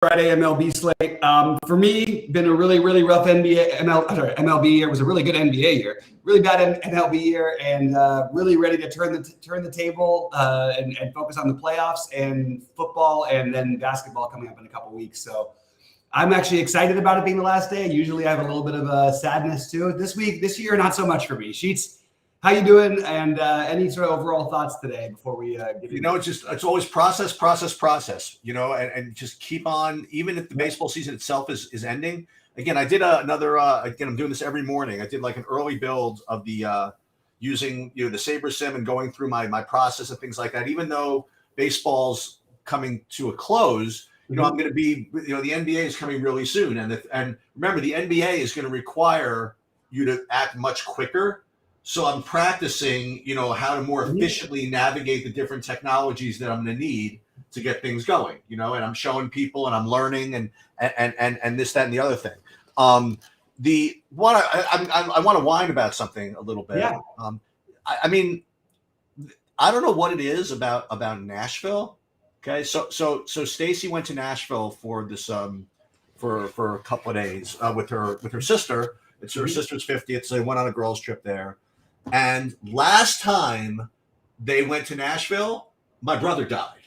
Friday MLB slate. For me, been a really, really rough MLB year. It was a really good NBA year, really bad MLB year, and really ready to turn the table and focus on the playoffs and football and then basketball coming up in a couple weeks. So I'm actually excited about it being the last day. Usually I have a little bit of sadness too. This year, not so much for me. Sheets, how you doing? And any sort of overall thoughts today before we get it's always process, and just keep on, even if the baseball season itself is ending. Again, I did another, again, I'm doing this every morning. I did like an early build of the using, the Sabre Sim and going through my process and things like that. Even though baseball's coming to a close, I'm going to be, the NBA is coming really soon. And remember, the NBA is going to require you to act much quicker. So I'm practicing, how to more efficiently navigate the different technologies that I'm going to need to get things going, and I'm showing people and I'm learning and this, that, and the other thing. I want to whine about something a little bit. Yeah. I mean, I don't know what it is about Nashville. Okay. So Stacy went to Nashville for this, for a couple of days with her sister. It's her sister's 50th. So they went on a girls' trip there. And last time they went to Nashville, my brother died.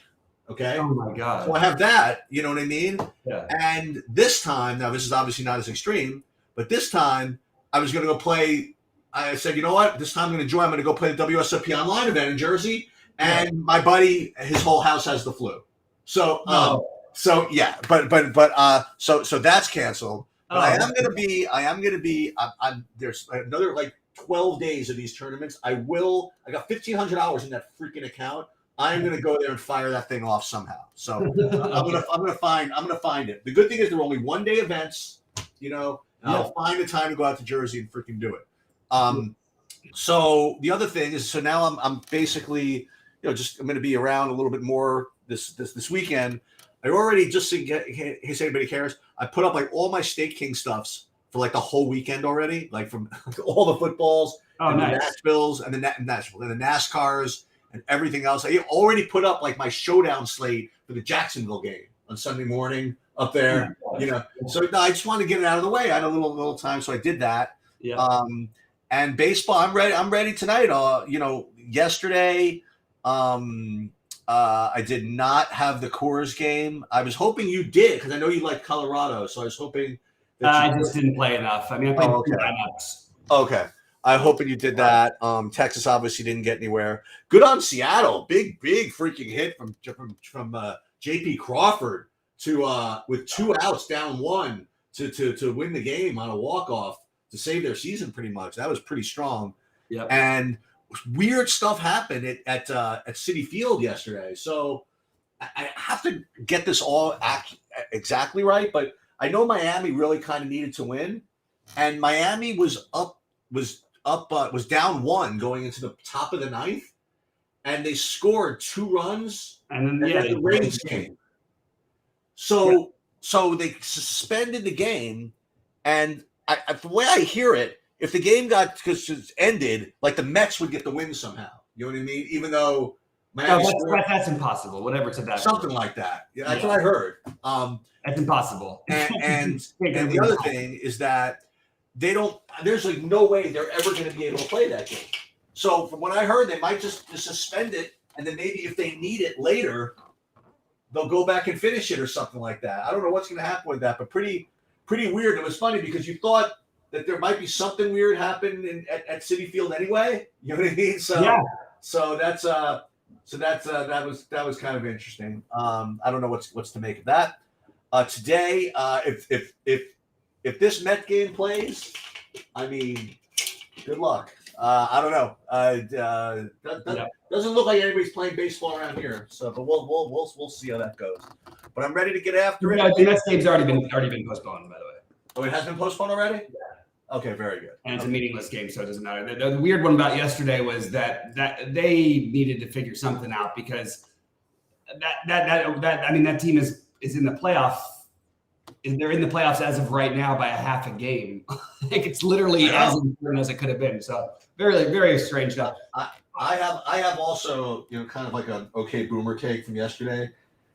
Okay. Oh my God. So I have that, you know what I mean? Yeah. And this time, now this is obviously not as extreme, but this time I was going to go play. I said, you know what? This time I'm going to go play the WSOP online event in Jersey. And my buddy, his whole house has the flu. So, so that's canceled. But I am going to be, there's another like 12 days of these tournaments. I got $1,500 in that freaking account. I'm going to go there and fire that thing off somehow. So I'm going to find it. The good thing is they're only 1 day events, I'll find the time to go out to Jersey and freaking do it. So the other thing is, so now I'm basically, I'm going to be around a little bit more this weekend. I already, just in case anybody cares, I put up like all my State King stuffs for like the whole weekend already, like from all the footballs and the Nashvilles and the NASCARs and everything else. I already put up like my showdown slate for the Jacksonville game on Sunday morning up there. So no, I just wanted to get it out of the way. I had a little time, so I did that. Yeah. And baseball, I'm ready tonight. Yesterday, I did not have the Coors game. I was hoping you did because I know you like Colorado, so I was hoping that I just didn't play enough. I mean, I played 3 lineups. Okay. I'm hoping you did that. Texas obviously didn't get anywhere. Good on Seattle. Big freaking hit from JP Crawford to with 2 outs down 1 to win the game on a walk-off to save their season pretty much. That was pretty strong. Yep. And weird stuff happened at Citi Field yesterday. So I have to get this all exactly right, but I know Miami really kind of needed to win, and Miami was down 1 going into the top of the 9th, and they scored 2 runs, and then the Rays came. So they suspended the game, and the way I hear it, if the game because it's ended, like the Mets would get the win somehow. You know what I mean? Even though that's impossible. Whatever it's about. Something like that. Yeah, that's what I heard. That's impossible. And the other thing is that there's like no way they're ever going to be able to play that game. So from what I heard, they might just suspend it, and then maybe if they need it later, they'll go back and finish it or something like that. I don't know what's going to happen with that, but pretty weird. It was funny because you thought that there might be something weird happen at Citi Field anyway. You know what I mean? So yeah. So that was kind of interesting. I don't know what's to make of that. Today, if this Met game plays, I mean, good luck. I don't know. Doesn't look like anybody's playing baseball around here. So, but we'll see how that goes. But I'm ready to get after it. The Mets game's already been postponed, by the way. Oh, it has been postponed already? Yeah. Okay, very good. And it's a meaningless game, so it doesn't matter. The weird one about yesterday was that they needed to figure something out because that team is in the playoff. They're in the playoffs as of right now by a half a game. Like it's literally as important as it could have been. So very, very strange stuff. I have also kind of like an okay boomer take from yesterday.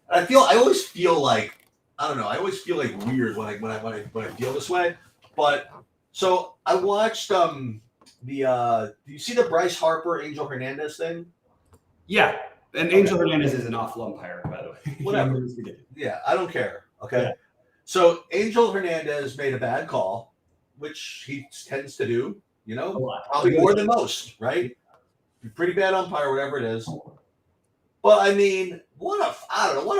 I always feel like I don't know. I always feel like weird when I feel this way. But so I watched do you see the Bryce Harper Angel Hernandez thing? Yeah, and Angel Hernandez is an awful umpire, by the way. Whatever. Yeah, I don't care. Okay. Yeah. So Angel Hernandez made a bad call, which he tends to do. You know, probably more than most, right? Pretty bad umpire, whatever it is. But I mean, what a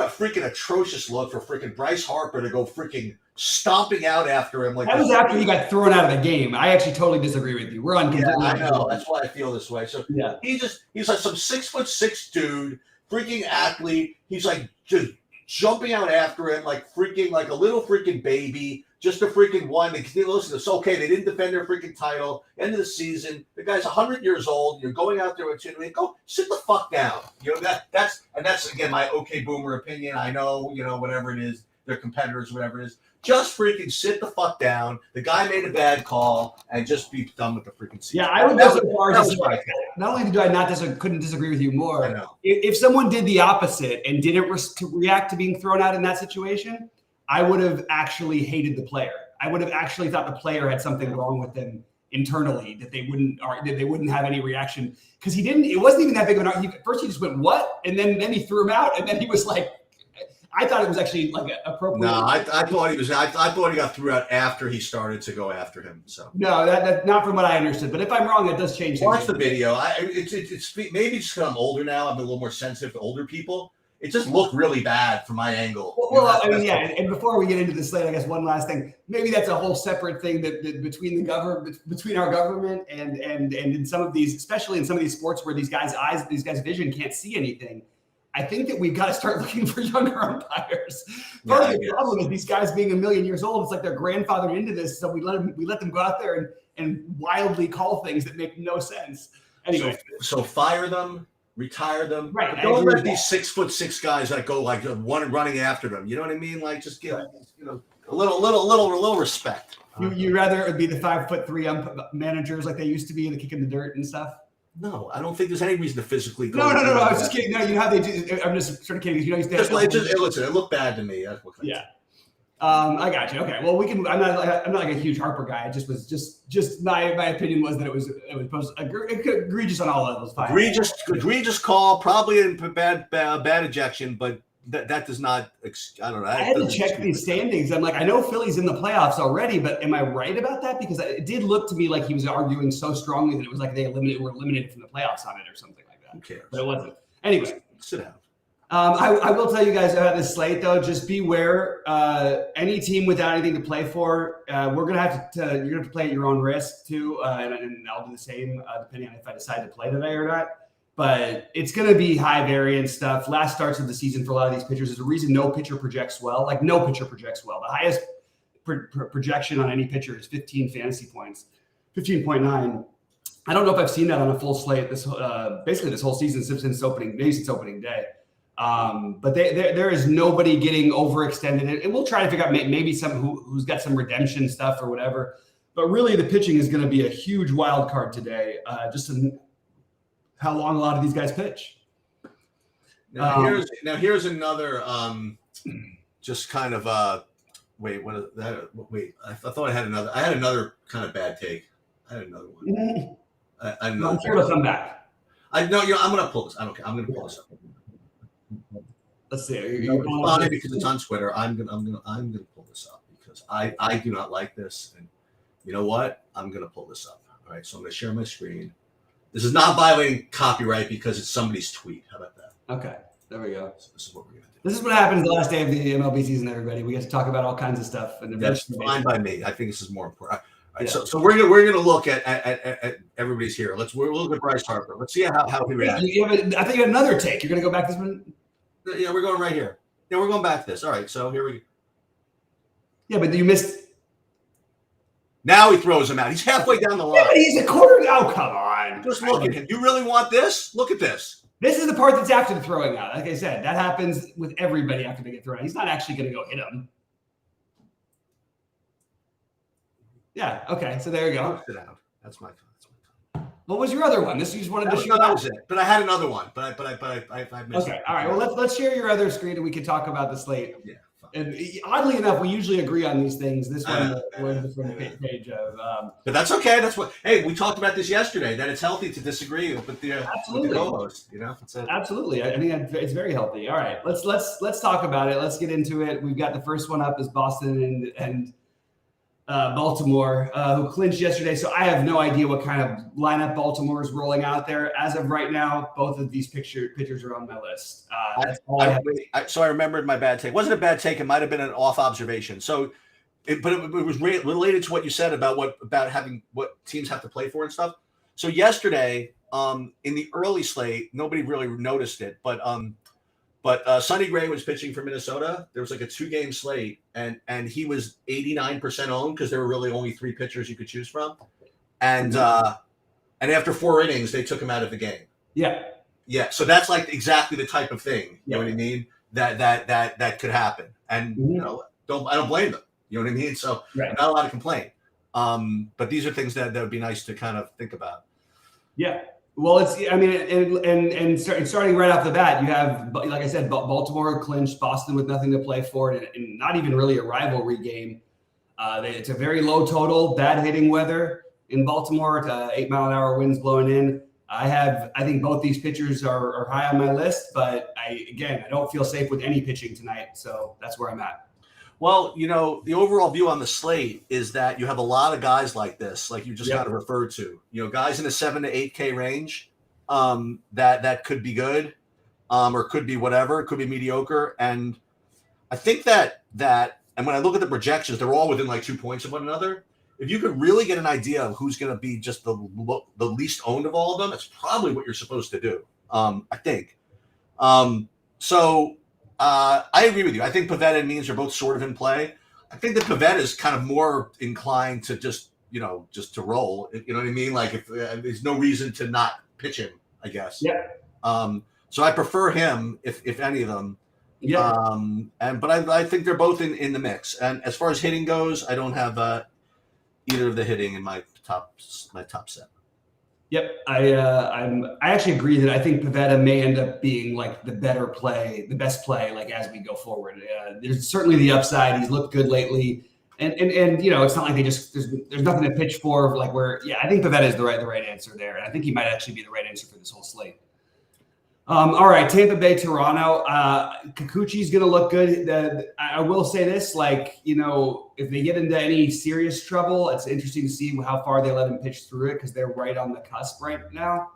freaking atrocious look for freaking Bryce Harper to go freaking stomping out after him like that was after he got thrown out of the game. I actually totally disagree with you. We're on. Yeah, I know. That's why I feel this way. So yeah, he's like some 6'6" dude, freaking athlete. He's like just jumping out after him like a little freaking baby. Just a freaking one. Listen, it's okay. They didn't defend their freaking title. End of the season. The guy's 100 years old. You're going out there with go sit the fuck down. You know that's again my okay boomer opinion. I know whatever it is, they're competitors, whatever it is. Just freaking sit the fuck down. The guy made a bad call and just be done with the freaking season. Yeah, I would go so far as not only do I couldn't disagree with you more. I know. If someone did the opposite and didn't react to being thrown out in that situation, I would have actually hated the player. I would have actually thought the player had something wrong with them internally, that they wouldn't have any reaction because he didn't. It wasn't even that big of an argument. First, he just went what, and then he threw him out, and then he was like, I thought it was actually like appropriate. No, I thought he was. I thought he got threw out after he started to go after him. So no, that not from what I understood. But if I'm wrong, it does change. Watch the video. It's maybe just because I'm older now. I'm a little more sensitive to older people. It just looked really bad from my angle. Well, I mean, yeah. And before we get into the slate, I guess one last thing. Maybe that's a whole separate thing that between the government, between our government, and in some of these, especially in some of these sports where these guys' vision can't see anything. I think that we've got to start looking for younger umpires. Part of the problem is these guys being a million years old. It's like they're grandfathered into this, so we let them go out there and wildly call things that make no sense. Anyway, so fire them. Retire them. Right. But don't let these 6'6" guys that go like one running after them. You know what I mean? Like just give a little respect. You rather it be the 5'3" managers like they used to be, the kick in the dirt and stuff? No, I don't think there's any reason to physically go. No. I was just kidding. No, you know how they do. I'm just sort of kidding. You know, listen, it looked bad to me. Yeah. I got you. Okay. Well, we can. I'm not like a huge Harper guy. It just was just my opinion was that it was egregious on all levels. Egregious call, probably a bad ejection, but that does not. I don't know. I had to check these standings. I'm like, I know Philly's in the playoffs already, but am I right about that? Because it did look to me like he was arguing so strongly that it was like were eliminated from the playoffs on it or something like that. Who cares? But it wasn't. Anyway, sit down. I will tell you guys about this slate, though. Just beware. Any team without anything to play for, we're gonna have to. You're gonna have to play at your own risk too, and I'll do the same depending on if I decide to play today or not. But it's gonna be high variance stuff. Last starts of the season for a lot of these pitchers is the reason no pitcher projects well. Like no pitcher projects well. The highest projection on any pitcher is 15 fantasy points, 15.9. I don't know if I've seen that on a full slate basically this whole season since opening day. But there is nobody getting overextended, and we'll try to figure out maybe some who's got some redemption stuff or whatever. But really, the pitching is going to be a huge wild card today, just in how long a lot of these guys pitch. Now here's another just kind of wait. What is that? Wait, I thought I had another. I had another kind of bad take. I had another one. I'm sure it'll come back. I'm going to pull this. I don't care. I'm going to pull this up. Let's see. You're responding because it's on Twitter. I'm gonna pull this up because I do not like this, and you know what? I'm gonna pull this up. All right, so I'm gonna share my screen. This is not violating copyright because it's somebody's tweet. How about that? Okay, there we go. So this is what we're gonna do. This is what happens the last day of the MLB season, everybody. We get to talk about all kinds of stuff, and that's fine by me. I think this is more important. All right, so we're gonna look at everybody's here. We'll look at Bryce Harper. Let's see how he reacts. I think you had another take. You're gonna go back this one. Yeah, we're going right here. Yeah, we're going back to this. All right, so here we go. Yeah, but you missed. Now he throws him out. He's halfway down the line. Yeah, but he's a quarter. Oh, come on. Just look at him. You really want this? Look at this. This is the part that's after the throwing out. Like I said, that happens with everybody after they get thrown out. He's not actually going to go hit him. Yeah, okay. So there you go. Sit down. That's my. What was your other one? This you just wanted to show. That was it. But I had another one. But I missed it. Okay. All right. Well, let's share your other screen and we can talk about the slate. Yeah. Fine. And oddly enough, we usually agree on these things. This one, we're in a different page of. But that's okay. That's what. Hey, we talked about this yesterday. That it's healthy to disagree with the co-host. Absolutely. I think it's very healthy. All right, let's talk about it. Let's get into it. We've got the first one up is Boston and Baltimore, who clinched yesterday. So I have no idea what kind of lineup Baltimore is rolling out there. As of right now, both of these pitchers are on my list. That's all I have. So I remembered my bad take. It wasn't a bad take. It might have been an off observation. So, it was related to what you said about having what teams have to play for and stuff. So yesterday, in the early slate, nobody really noticed it, but Sonny Gray was pitching for Minnesota. There was like a 2-game slate, and he was 89% owned because there were really only 3 pitchers you could choose from. And after 4 innings, they took him out of the game. Yeah. So that's like exactly the type of thing. You know what I mean? That could happen. And I don't blame them. You know what I mean? So not a lot of complaint. But these are things that would be nice to kind of think about. Yeah. Well, starting right off the bat, you have, like I said, Baltimore clinched, Boston with nothing to play for, and not even really a rivalry game. It's a very low total, bad hitting weather in Baltimore, 8-mile-an-hour winds blowing in. I think both these pitchers are high on my list, but I don't feel safe with any pitching tonight, so that's where I'm at. Well, the overall view on the slate is that you have a lot of guys like this, like you just got to refer to, guys in the 7 to 8K range, that could be good, or could be whatever, it could be mediocre. And I think that, and when I look at the projections, they're all within like 2 points of one another. If you could really get an idea of who's going to be just the least owned of all of them, it's probably what you're supposed to do. I think. I agree with you. I think Pivetta and Means are both sort of in play. I think that Pivetta is kind of more inclined to just to roll. You know what I mean? Like if there's no reason to not pitch him, I guess. Yeah. So I prefer him if any of them. Yeah. But I think they're both in the mix. And as far as hitting goes, I don't have either of the hitting in my top set. Yep, I actually agree that I think Pivetta may end up being like the best play, like as we go forward. There's certainly the upside. He's looked good lately, and it's not like there's nothing to pitch for. Like I think Pivetta is the right answer there, and I think he might actually be the right answer for this whole slate. All right, Tampa Bay, Toronto. Kikuchi's going to look good. I will say this, if they get into any serious trouble, it's interesting to see how far they let him pitch through it because they're right on the cusp right now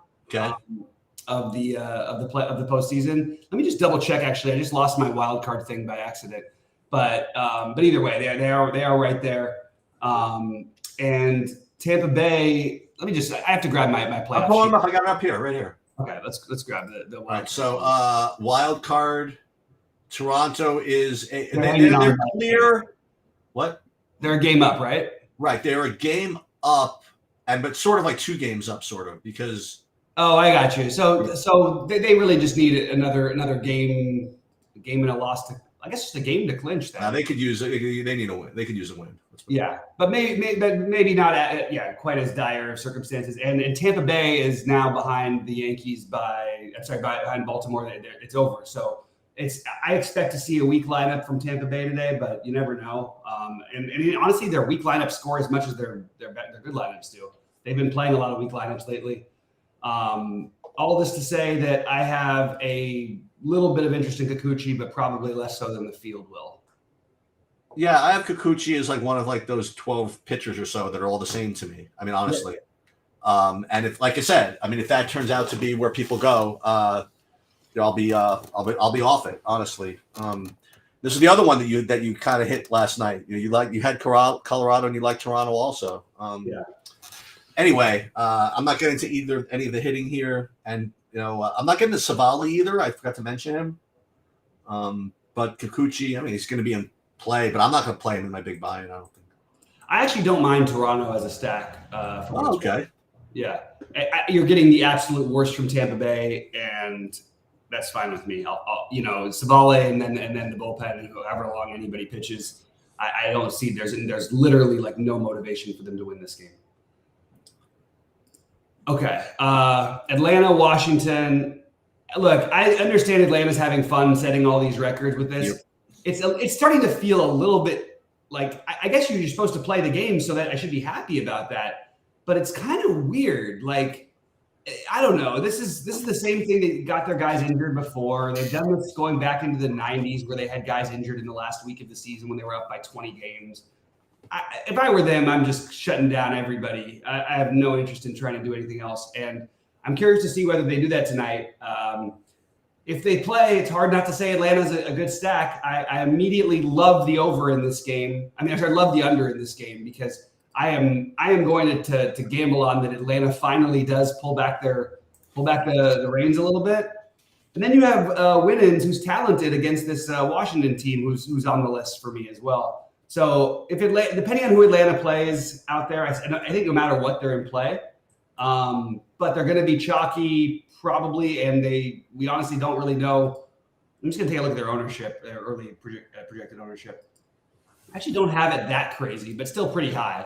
of the postseason. Let me just double check. Actually, I just lost my wild card thing by accident, but either way, they are right there. And Tampa Bay. I have to grab my playoff. I'm pulling them up. I got it up here, right here. Okay, let's grab the wild. All right, so wild card, Toronto is they're clear. What? They're a game up, right? Right, they're a game up, but sort of like 2 games up, sort of because. Oh, I got you. So they really just need another game and a loss to. I guess just a game to clinch that. They could use. They need a win. They could use a win. Yeah, but maybe not quite as dire circumstances. And Tampa Bay is now behind the Yankees behind Baltimore. It's over. So I expect to see a weak lineup from Tampa Bay today, but you never know. And honestly, their weak lineups score as much as their good lineups do. They've been playing a lot of weak lineups lately. All this to say that I have a little bit of interest in Kikuchi, but probably less so than the field will. Yeah, I have Kikuchi as like one of like those 12 pitchers or so that are all the same to me. I mean, honestly. And if, like I said, if that turns out to be where people go, I'll be off it, honestly. This is the other one that you kind of hit last night. You had Colorado and you like Toronto also. Anyway, I'm not getting to any of the hitting here, and I'm not getting to Savali either. I forgot to mention him. But Kikuchi, he's going to be in play, but I'm not going to play him in my big buy-in, I don't think. I actually don't mind Toronto as a stack. Okay. Yeah. You're getting the absolute worst from Tampa Bay, and that's fine with me. I'll Savale and then the bullpen and however long anybody pitches. I don't see there's literally like no motivation for them to win this game. Okay. Atlanta, Washington. Look, I understand Atlanta's having fun setting all these records with this. it's starting to feel a little bit like I guess you're supposed to play the game, so that I should be happy about that. But it's kind of weird. Like, I don't know. This is the same thing that got their guys injured before. They've done this going back into the 90s where they had guys injured in the last week of the season when they were up by 20 games. If I were them, I'm just shutting down everybody. I have no interest in trying to do anything else. And I'm curious to see whether they do that tonight. If they play, it's hard not to say Atlanta's a good stack. I immediately love the over in this game. I love the under in this game because I am going to gamble on that Atlanta finally does pull back the reins a little bit. And then you have Winans, who's talented against this Washington team, who's on the list for me as well. So depending on who Atlanta plays out there, I think no matter what they're in play, but they're going to be chalky probably, and we honestly don't really know. I'm just going to take a look at their ownership, their early projected ownership. I actually don't have it that crazy, but still pretty high.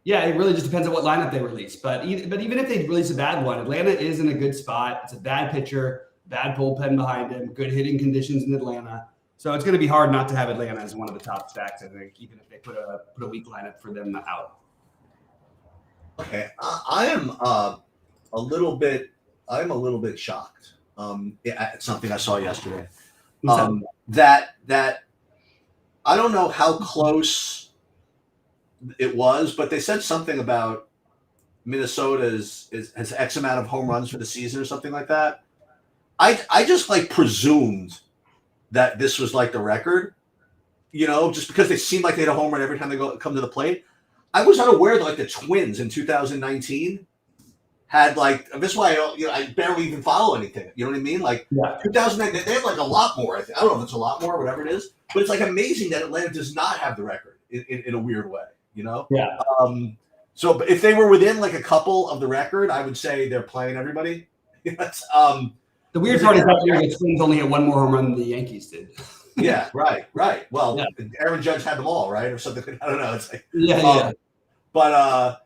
Yeah, it really just depends on what lineup they release. But even if they release a bad one, Atlanta is in a good spot. It's a bad pitcher, bad bullpen behind him, good hitting conditions in Atlanta. So it's going to be hard not to have Atlanta as one of the top stacks, I think, even if they put a weak lineup for them out. Okay, I am a little bit shocked. It's something I saw yesterday. That I don't know how close it was, but they said something about Minnesota has X amount of home runs for the season or something like that. I just presumed that this was the record, just because they seemed like they had a home run every time they come to the plate. I was unaware that the Twins in 2019 had this is why I barely even follow anything. You know what I mean? 2009, they had a lot more. I don't know if it's a lot more, whatever it is, but it's amazing that Atlanta does not have the record in a weird way. Yeah. So if they were within a couple of the record, I would say they're playing everybody. The weird part is that year the Twins only had one more home run than the Yankees did. Yeah, right. Well, Aaron Judge had them all, right, or something. I don't know. It's But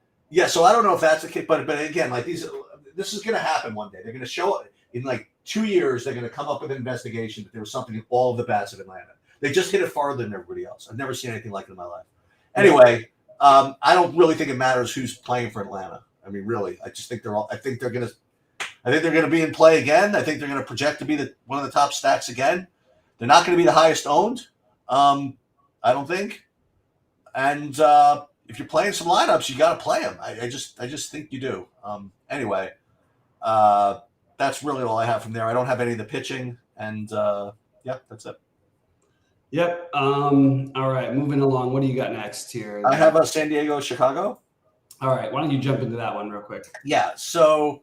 so I don't know if that's the case. But again, this is going to happen one day. They're going to show it in 2 years. They're going to come up with an investigation that there was something in all of the bats of Atlanta. They just hit it farther than everybody else. I've never seen anything like it in my life. Anyway, I don't really think it matters who's playing for Atlanta. I mean, really, I just think I think they're going to be in play again. I think they're going to project to be one of the top stacks again. They're not going to be the highest owned, I don't think. And if you're playing some lineups, you got to play them. I just think you do. Anyway, that's really all I have from there. I don't have any of the pitching, and that's it. Yep. All right, moving along. What do you got next here? I have San Diego, Chicago. All right, why don't you jump into that one real quick? Yeah. So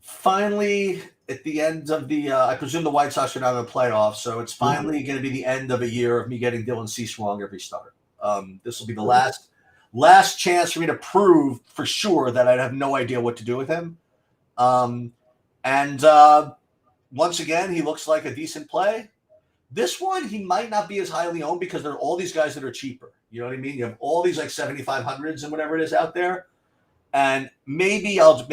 finally, at the end of I presume the White Sox are now in the playoffs, so it's finally going to be the end of a year of me getting Dylan Cease wrong every start. This will be the last chance for me to prove for sure that I'd have no idea what to do with him. And once again, he looks like a decent play. This one, he might not be as highly owned because there are all these guys that are cheaper. You know what I mean? You have all these 7,500s and whatever it is out there. And maybe I'll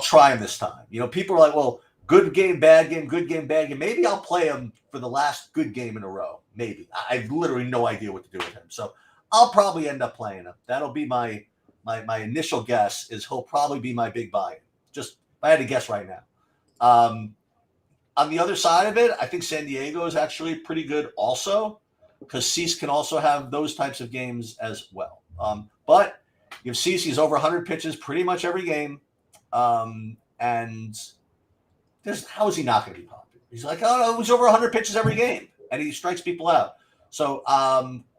try him this time. People are like, well, good game, bad game, good game, bad game. Maybe I'll play him for the last good game in a row. Maybe. I have literally no idea what to do with him. So I'll probably end up playing him. That'll be my initial guess is he'll probably be my big buy. Just if I had to guess right now. On the other side of it, I think San Diego is actually pretty good also because Cease can also have those types of games as well. But you have Cease, he's over 100 pitches pretty much every game. And how is he not going to be popular? He's he's over 100 pitches every game, and he strikes people out. So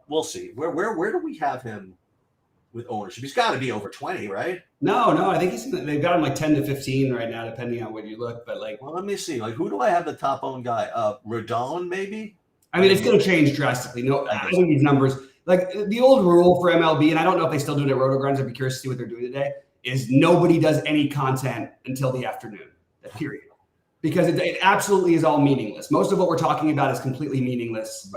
we'll see. Where do we have him with ownership? He's got to be over 20, right? No. I think they've got him 10 to 15 right now, depending on where you look. But well, let me see. Who do I have the top owned guy? Rodon, maybe. I mean, it's going to change drastically. No, I think these numbers, the old rule for MLB, and I don't know if they still do it at Rotogrinds. I'd be curious to see what they're doing today. Is nobody does any content until the afternoon. Period. Because it absolutely is all meaningless. Most of what we're talking about is completely meaningless,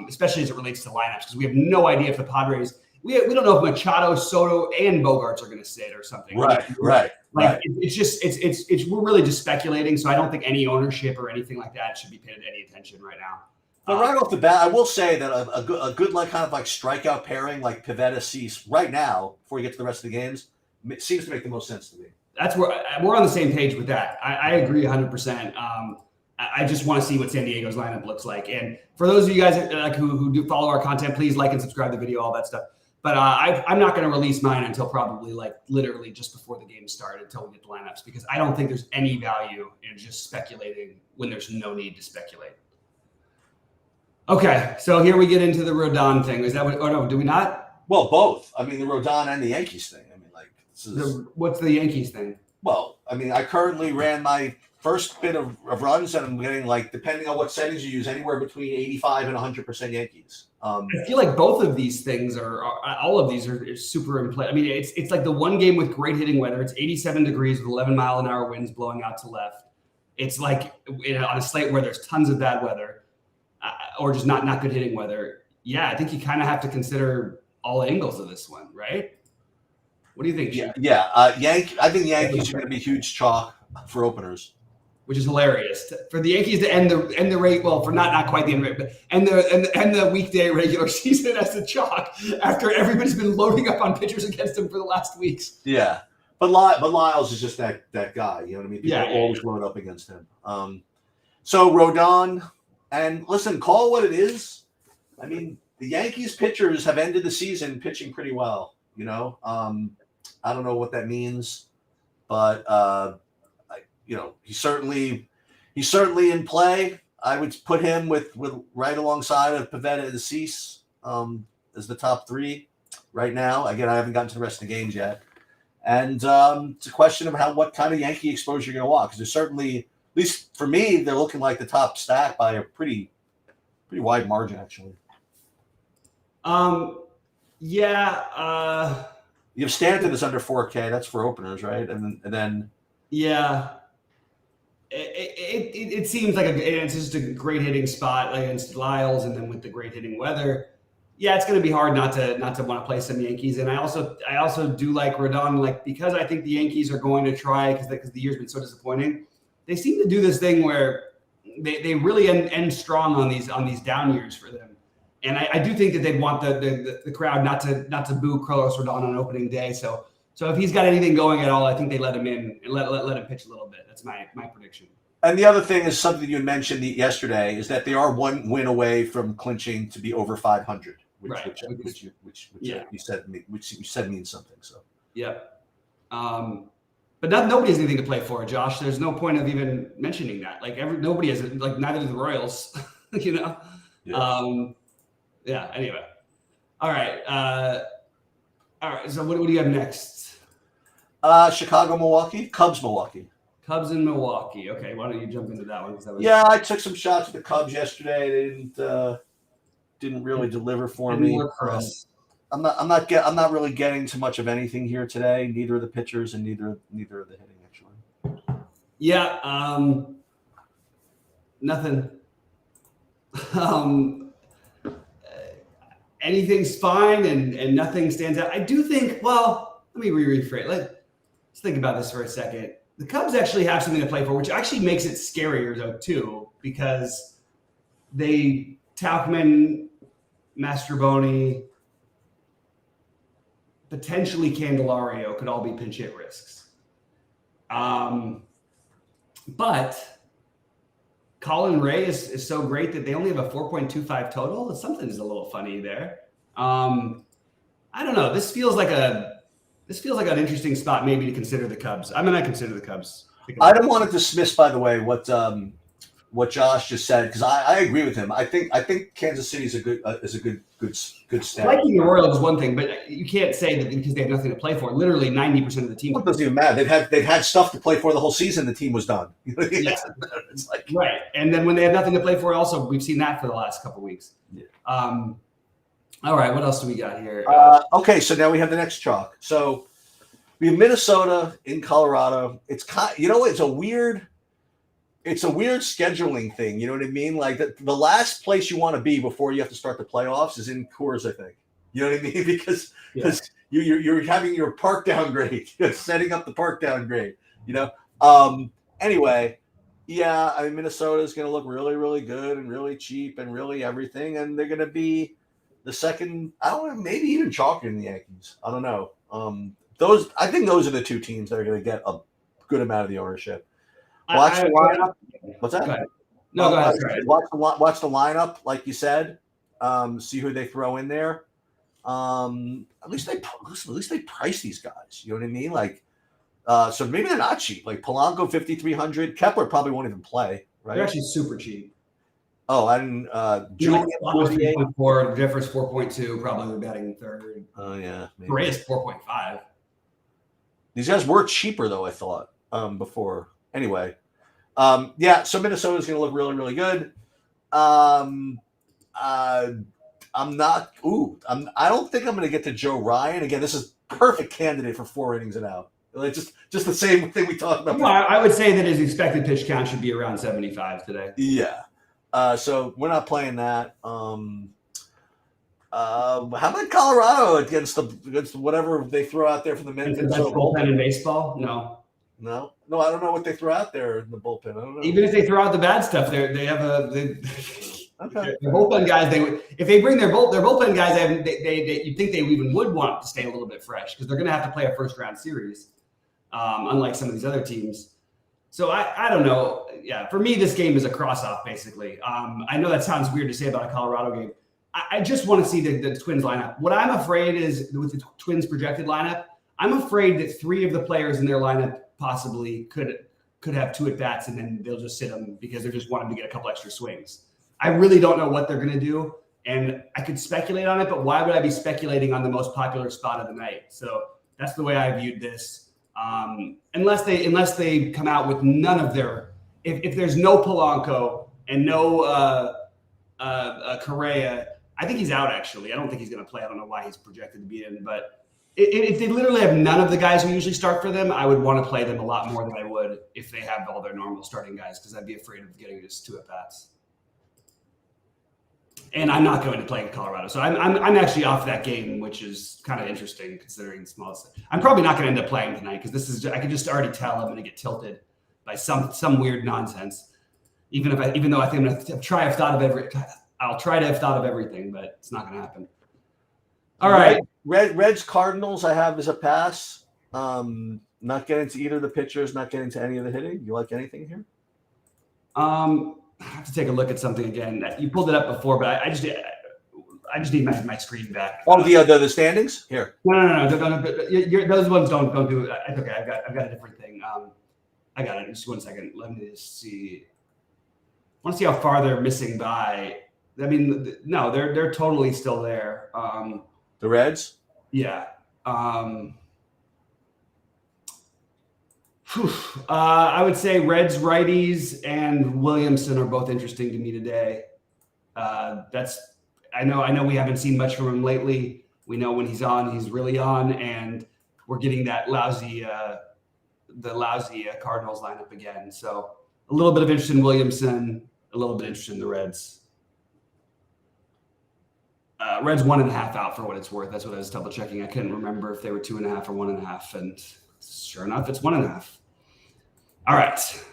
especially as it relates to lineups, because we have no idea if the Padres. we don't know if Machado, Soto, and Bogarts are going to sit or something. Right. It's just we're really just speculating. So I don't think any ownership or anything like that should be paid any attention right now. But right off the bat, I will say that a good like kind of like strikeout pairing like Pivetta Cease right now before you get to the rest of the games seems to make the most sense to me. That's where we're on the same page with that. I agree 100%. I just want to see what San Diego's lineup looks like. And for those of you guys who do follow our content, please like and subscribe to the video, all that stuff. But I'm not going to release mine until probably literally just before the game started until we get the lineups, because I don't think there's any value in just speculating when there's no need to speculate. Okay, so here we get into the Rodon thing. Is that what? Oh no, do we not? Well, both. I mean, the Rodon and the Yankees thing. I mean, like, what's the Yankees thing? Well, I mean, I currently ran my first bit of runs, and I'm getting, like, depending on what settings you use, anywhere between 85 and 100% Yankees. I feel like both of these things all of these are super in play. I mean, it's like the one game with great hitting weather. It's 87 degrees with 11-mile-an-hour winds blowing out to left. It's like on a slate where there's tons of bad weather. Or just not good hitting weather. Yeah, I think you kind of have to consider all angles of this one, right? What do you think? Yeah. I think the Yankees are going to be huge chalk for openers, which is hilarious for the Yankees to end the rate. Well, for not quite the end rate, but end the weekday regular season as the chalk after everybody's been loading up on pitchers against them for the last weeks. Yeah, but Lyles is just that guy. You know what I mean? People always load up against him. So Rodon. And listen, call it what it is. I mean, the Yankees pitchers have ended the season pitching pretty well. You know, I don't know what that means, but he's certainly in play. I would put him with right alongside of Pivetta and Cease as the top three right now. Again, I haven't gotten to the rest of the games yet, and it's a question of what kind of Yankee exposure you're going to want, because there's certainly. At least for me, they're looking like the top stack by a pretty wide margin, actually. Yeah. You have Stanton is under 4K. That's for openers, right? And then. Yeah. It seems like it's just a great hitting spot against Lyles, and then with the great hitting weather, yeah, it's going to be hard not to want to play some Yankees. And I also do like Rodon, because I think the Yankees are going to try because the year's been so disappointing. They seem to do this thing where they really end strong on these down years for them, and I do think that they'd want the crowd not to boo Carlos Rodon on opening day. So if he's got anything going at all, I think they let him in and let him pitch a little bit. That's my prediction. And the other thing is something you had mentioned yesterday is that they are one win away from clinching to be over 500, which you said means something. So yep. But nobody has anything to play for, Josh. There's no point of even mentioning that. Nobody has it. Neither do the Royals. You know. Yeah. Anyway. All right. So what do you have next? Chicago, Milwaukee, Cubs, Milwaukee. Cubs in Milwaukee. Okay. Why don't you jump into that one? I took some shots at the Cubs yesterday. They didn't really deliver for me. Work for us. I'm not really getting too much of anything here today. Neither of the pitchers and neither of the hitting, actually. Yeah, nothing. Anything's fine and nothing stands out. I do think. Well, let me rephrase. Let's think about this for a second. The Cubs actually have something to play for, which actually makes it scarier though too, because Tauchman, Mastrobuoni, potentially Candelario could all be pinch hit risks. But Colin Ray is so great that they only have a 4.25 total. Something's a little funny there. I don't know. This feels like an interesting spot maybe to consider the Cubs. I'm going to consider the Cubs. I don't want to dismiss, by the way, what Josh just said, because I agree with him. I think Kansas City is a good stat. Liking the Royals is one thing, but you can't say that because they have nothing to play for. Literally 90% of the team. Well, it doesn't even matter. They've had stuff to play for the whole season. The team was done. It's right, and then when they have nothing to play for, also we've seen that for the last couple of weeks. Yeah. All right, what else do we got here? Okay, so now we have the next chalk. So we have Minnesota in Colorado. It's a weird scheduling thing. You know what I mean? Like the last place you want to be before you have to start the playoffs is in Coors, I think. You know what I mean? Because Yeah. you're having your park downgrade, setting up the park downgrade. Anyway, yeah, I mean Minnesota's going to look really, really good and really cheap and really everything, and they're going to be the second. I don't know, maybe even chalkier than the Yankees. I don't know. I think those are the two teams that are going to get a good amount of the ownership. Watch the lineup. What's that? Go ahead. No, go ahead. Watch the lineup, like you said. See who they throw in there. At least they price these guys. You know what I mean? Like, so maybe they're not cheap. Like Polanco 5,300. Kepler probably won't even play. Right? They're actually super cheap. Oh, I didn't. Julian 3.4, Jeffers 4.2, probably batting third. Oh yeah, Correa's 4.5. These guys were cheaper though, I thought, before. Anyway, yeah. So Minnesota's going to look really, really good. I'm not. I don't think I'm going to get to Joe Ryan again. This is perfect candidate for 4 innings and out. Like just the same thing we talked about. No, I would say that his expected pitch count should be around 75 today. Yeah. So we're not playing that. How about Colorado against whatever they throw out there for the Minnesota? Is the best bullpen in baseball? No. I don't know what they throw out there in the bullpen. I don't know. Even if they throw out the bad stuff, they have okay. Their bullpen guys, if they bring their bullpen guys, you think they even would want to stay a little bit fresh because they're going to have to play a first round series, unlike some of these other teams. So I don't know. Yeah, for me, this game is a cross off basically. I know that sounds weird to say about a Colorado game. I just want to see the Twins lineup. What I'm afraid is with the Twins projected lineup, I'm afraid that 3 of the players in their lineup possibly could have 2 at bats and then they'll just sit them because they're just wanting to get a couple extra swings. I really don't know what they're going to do, and I could speculate on it, but why would I be speculating on the most popular spot of the night? So that's the way I viewed this. Unless they come out with none of their, if there's no Polanco and no Correa, I think he's out actually. I don't think he's going to play. I don't know why he's projected to be in, but if they literally have none of the guys who usually start for them, I would want to play them a lot more than I would if they have all their normal starting guys because I'd be afraid of getting just 2 at bats. And I'm not going to play in Colorado, so I'm actually off that game, which is kind of interesting considering the small. I'm probably not going to end up playing tonight because I can just already tell I'm going to get tilted by some weird nonsense. Even though I think I'm going to I'll try to have thought of everything, but it's not going to happen. All right, Reds Cardinals. I have as a pass. Not getting to either of the pitchers. Not getting to any of the hitting. You like anything here? I have to take a look at something again. You pulled it up before, but I just need my screen back. Oh, the standings here. No. Those ones don't do it. It's okay. I've got a different thing. I got it. Just 1 second. Let me just see. I want to see how far they're missing by. I mean, no, they're totally still there. The Reds. Yeah. I would say Reds righties and Williamson are both interesting to me today. I know we haven't seen much from him lately. We know when he's on, he's really on, and we're getting that lousy Cardinals lineup again. So a little bit of interest in Williamson, a little bit interest in the Reds. Reds 1.5 out for what it's worth. That's what I was double checking. I couldn't remember if they were 2.5 or 1.5, and sure enough, it's 1.5. All right.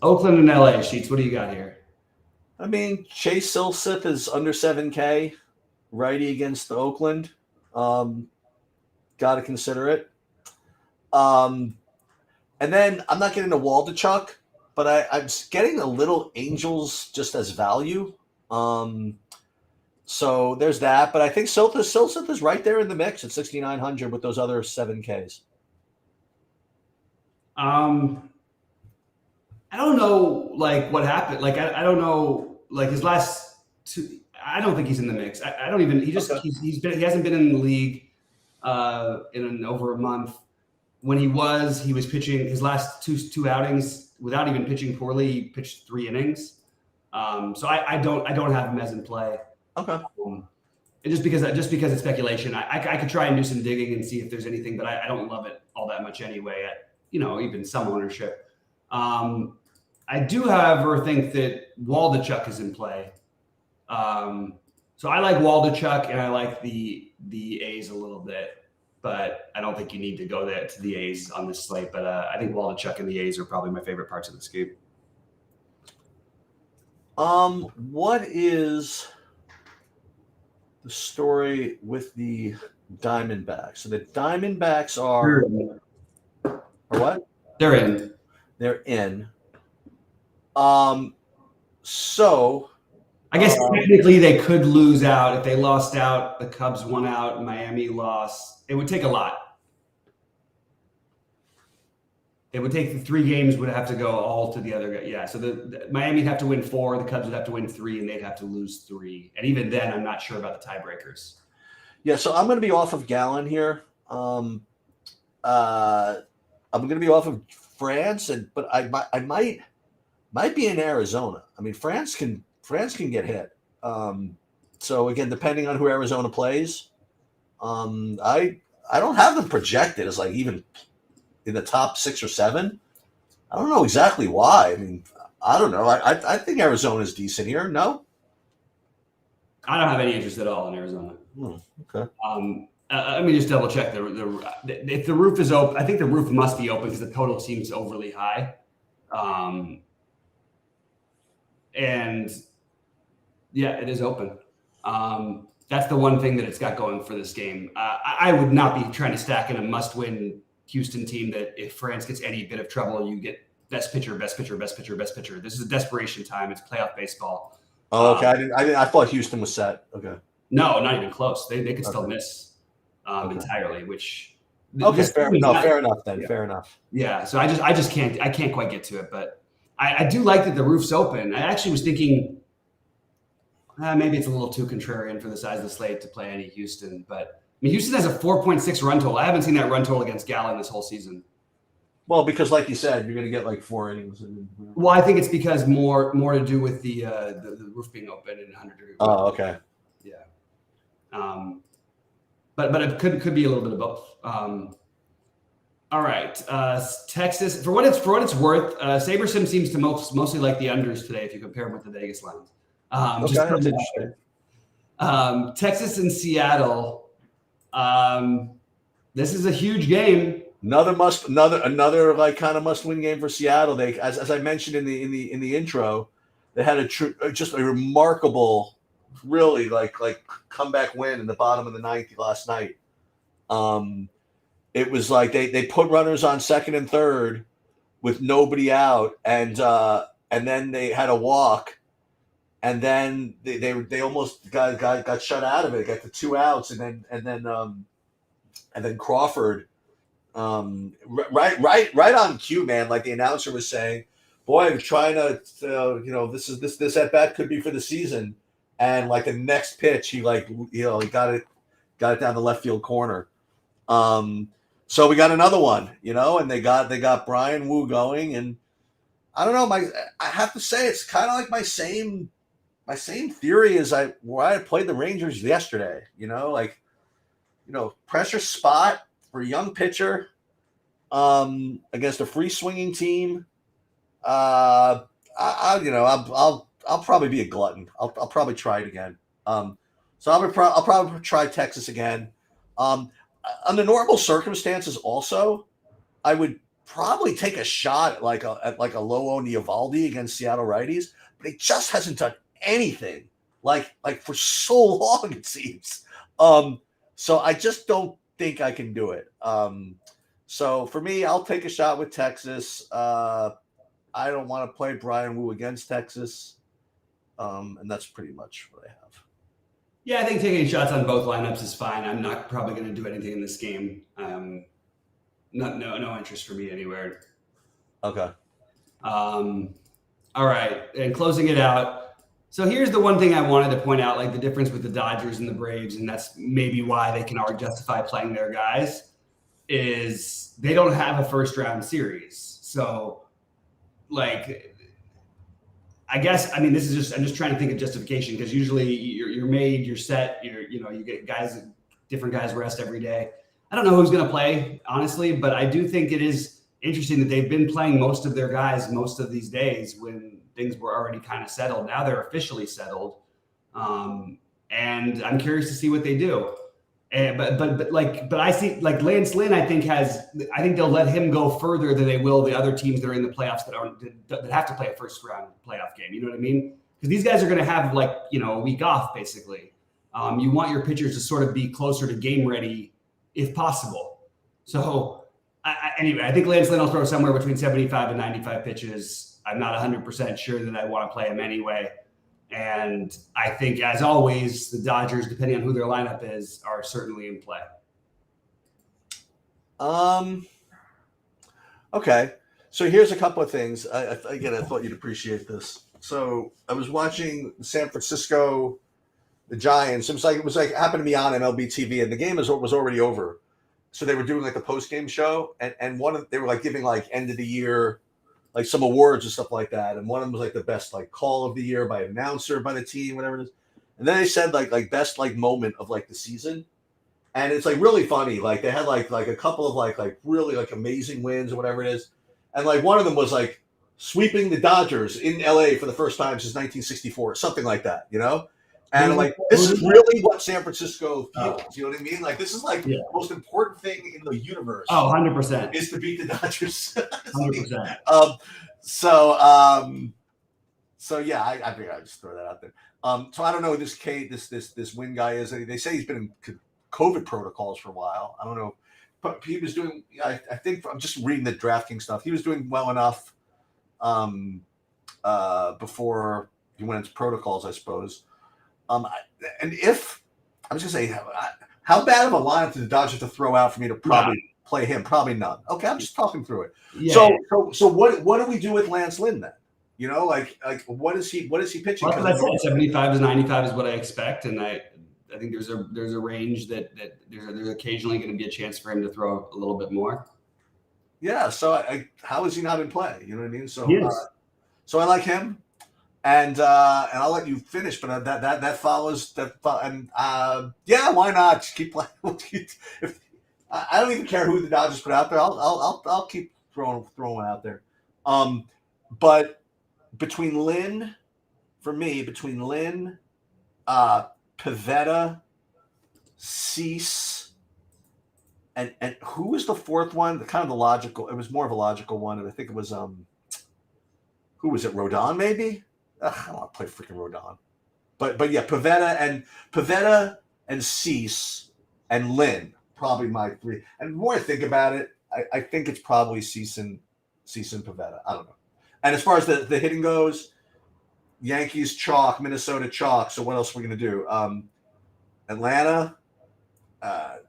Oakland and LA, Sheets. What do you got here? I mean, Chase Silsip is under 7K, righty against the Oakland. Got to consider it. And then I'm not getting a Waldichuk, but I'm getting a little Angels just as value. So there's that. But I think Silsip is right there in the mix at 6,900 with those other 7Ks. I don't know, like what happened. Like I don't know, like his last 2. I don't think he's in the mix. I don't even. He just he hasn't been in the league in over a month. When he was pitching his last two outings without even pitching poorly. He pitched 3 innings. So I don't have him as in play. Okay. Just because it's speculation. I could try and do some digging and see if there's anything, but I don't love it all that much anyway. At even some ownership. I do, however, think that Waldichuk is in play. So I like Waldichuk and I like the A's a little bit, but I don't think you need to go there to the A's on this slate. But I think Waldichuk and the A's are probably my favorite parts of this game. What is the story with the Diamondbacks? So the Diamondbacks are what? They're in. They're in. So I guess technically they could lose out. If they lost out, the Cubs won out, Miami lost. It would take a lot. It would take the 3 games would have to go all to the other guy. Yeah, so the Miami would have to win 4, the Cubs would have to win 3, and they'd have to lose 3. And even then, I'm not sure about the tiebreakers. Yeah, so I'm going to be off of Gallon here. I'm going to be off of France, but I might be in Arizona. I mean, France can get hit. So again, depending on who Arizona plays, I don't have them projected as like even in the top 6 or 7. I don't know exactly why. I mean, I don't know. I think Arizona is decent here. No, I don't have any interest at all in Arizona. Okay. Let me just double check if the roof is open. I think the roof must be open because the total seems overly high. And yeah, it is open. That's the one thing that it's got going for this game. I would not be trying to stack in a must-win Houston team that if France gets any bit of trouble, you get best pitcher, best pitcher, best pitcher, best pitcher. This is a desperation time. It's playoff baseball. Oh, okay. I thought Houston was set. Okay. No, not even close. They could still miss entirely, which fair enough then. Yeah. Fair enough. Yeah. So I just can't quite get to it, but I do like that the roof's open. I actually was thinking maybe it's a little too contrarian for the size of the slate to play any Houston, but I mean, Houston has a 4.6 run total. I haven't seen that run total against Gallon this whole season. Well, because like you said, you're going to get like 4 innings. Well, I think it's because more to do with the roof being open and 100-degree. Oh, okay. Yeah. But it could be a little bit of both. All right, Texas. For what it's worth, SaberSim seems to mostly like the unders today if you compare them with the Vegas lines. That's interesting. Texas and Seattle. This is a huge game. Another like kind of must-win game for Seattle. They, as I mentioned in the intro, they had just a remarkable, really like comeback win in the bottom of the 9th last night. It was like they put runners on 2nd and 3rd with nobody out, and then they had a walk, and then they almost got shut out of it. Got the 2 outs, and then Crawford, right on cue, man. Like the announcer was saying, "Boy, I'm trying to this at bat could be for the season." And like the next pitch, he got it down the left field corner. So we got another one, and they got Brian Wu going, and I don't know. I have to say it's kind of like my same theory as where I played the Rangers yesterday. Pressure spot for a young pitcher against a free swinging team. I'll probably be a glutton. I'll probably try it again. So I'll probably try Texas again. Under normal circumstances, also, I would probably take a shot at like a Lolo Eovaldi against Seattle righties, but he just hasn't done anything like for so long, it seems. So I just don't think I can do it. So for me, I'll take a shot with Texas. I don't want to play Brian Wu against Texas. And that's pretty much what I have. Yeah, I think taking shots on both lineups is fine. I'm not probably going to do anything in this game. No interest for me anywhere. Okay. All right, and closing it out. So here's the one thing I wanted to point out, like the difference with the Dodgers and the Braves, and that's maybe why they can justify playing their guys, is they don't have a first-round series. So, I guess, I'm just trying to think of justification, because usually you're made, you're set, you get different guys rest every day. I don't know who's going to play, honestly, but I do think it is interesting that they've been playing most of their guys most of these days when things were already kind of settled. Now they're officially settled. And and I'm curious to see what they do. But I see like Lance Lynn. I think they'll let him go further than they will the other teams that are in the playoffs that have to play a first round playoff game. You know what I mean? Because these guys are going to have a week off basically. You want your pitchers to sort of be closer to game ready if possible. So anyway, I think Lance Lynn will throw somewhere between 75 and 95 pitches. I'm not 100% sure that I want to play him anyway. And I think, as always, the Dodgers, depending on who their lineup is, are certainly in play. Okay. So here's a couple of things. Again, I thought you'd appreciate this. So I was watching San Francisco, the Giants. It was like happened to be on MLB TV, and the game was already over. So they were doing like the post game show, and they were like giving like end of the year, like some awards and stuff like that. And one of them was like the best like call of the year by an announcer by the team, whatever it is. And then they said like best like moment of like the season. And it's like really funny. Like they had like a couple of like really like amazing wins or whatever it is. And like one of them was like sweeping the Dodgers in LA for the first time since 1964, something like that, you know? And like this is really what San Francisco feels. You know what I mean? Like this is like the most important thing in the universe. Oh, 100%. Is to beat the Dodgers. 100%. So yeah, I figured I'd just throw that out there. So I don't know who this Win guy is. They say he's been in COVID protocols for a while. I don't know, but he was doing. I think I'm just reading the DraftKings stuff. He was doing well enough before he went into protocols, I suppose. And if I was gonna say, how bad of a lineup did the Dodgers have to throw out for me to probably play him? Probably none. Okay, I'm just talking through it. Yeah. So what do we do with Lance Lynn then? You know, like what is he pitching? Well, I said 75 to 95 is what I expect, and I think there's a range that there's occasionally going to be a chance for him to throw a little bit more. Yeah. So how is he not in play? You know what I mean? So so I like him. And I'll let you finish, but that follows that. And yeah, why not? Just keep playing. I don't even care who the Dodgers put out there. I'll keep throwing one out there. But between Lynn, Pivetta, Cease, and who was the fourth one? It was more of a logical one, and I think it was who was it? Rodon, maybe. I don't want to play freaking Rodon, but yeah, Pivetta and Cease and Lynn, probably my three. And the more I think about it, I think it's probably Cease and Pivetta. I don't know. And as far as the hitting goes, Yankees chalk, Minnesota chalk. So what else are we gonna do? Atlanta,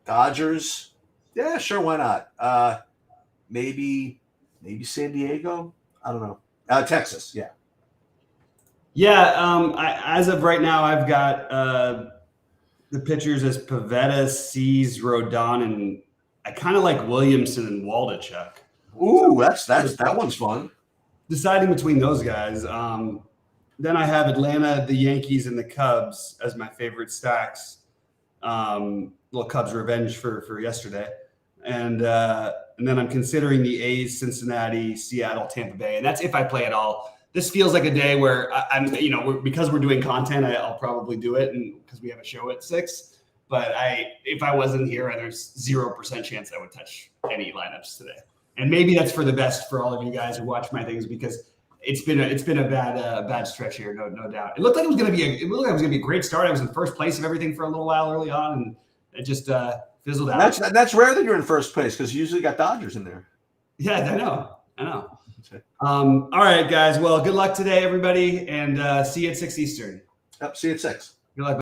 Dodgers. Yeah, sure, why not? Maybe San Diego. I don't know. Texas, yeah. Yeah, as of right now, I've got the pitchers as Pivetta, Cease, Rodon, and I kind of like Williamson and Waldichuk. Ooh, that one's fun. Deciding between those guys. Then I have Atlanta, the Yankees, and the Cubs as my favorite stacks. Little Cubs revenge for yesterday. And then I'm considering the A's, Cincinnati, Seattle, Tampa Bay. And that's if I play at all. This feels like a day where because we're doing content, I'll probably do it, and because we have a show at 6. But if I wasn't here, there's 0% chance I would touch any lineups today. And maybe that's for the best for all of you guys who watch my things, because it's been a bad stretch here, no doubt. It looked like it was going to be a great start. I was in first place of everything for a little while early on, and it just fizzled out. That's rare that you're in first place, because you usually got Dodgers in there. Yeah, I know. All right, guys. Well, good luck today, everybody, and see you at 6 Eastern. Yep, see you at 6. Good luck.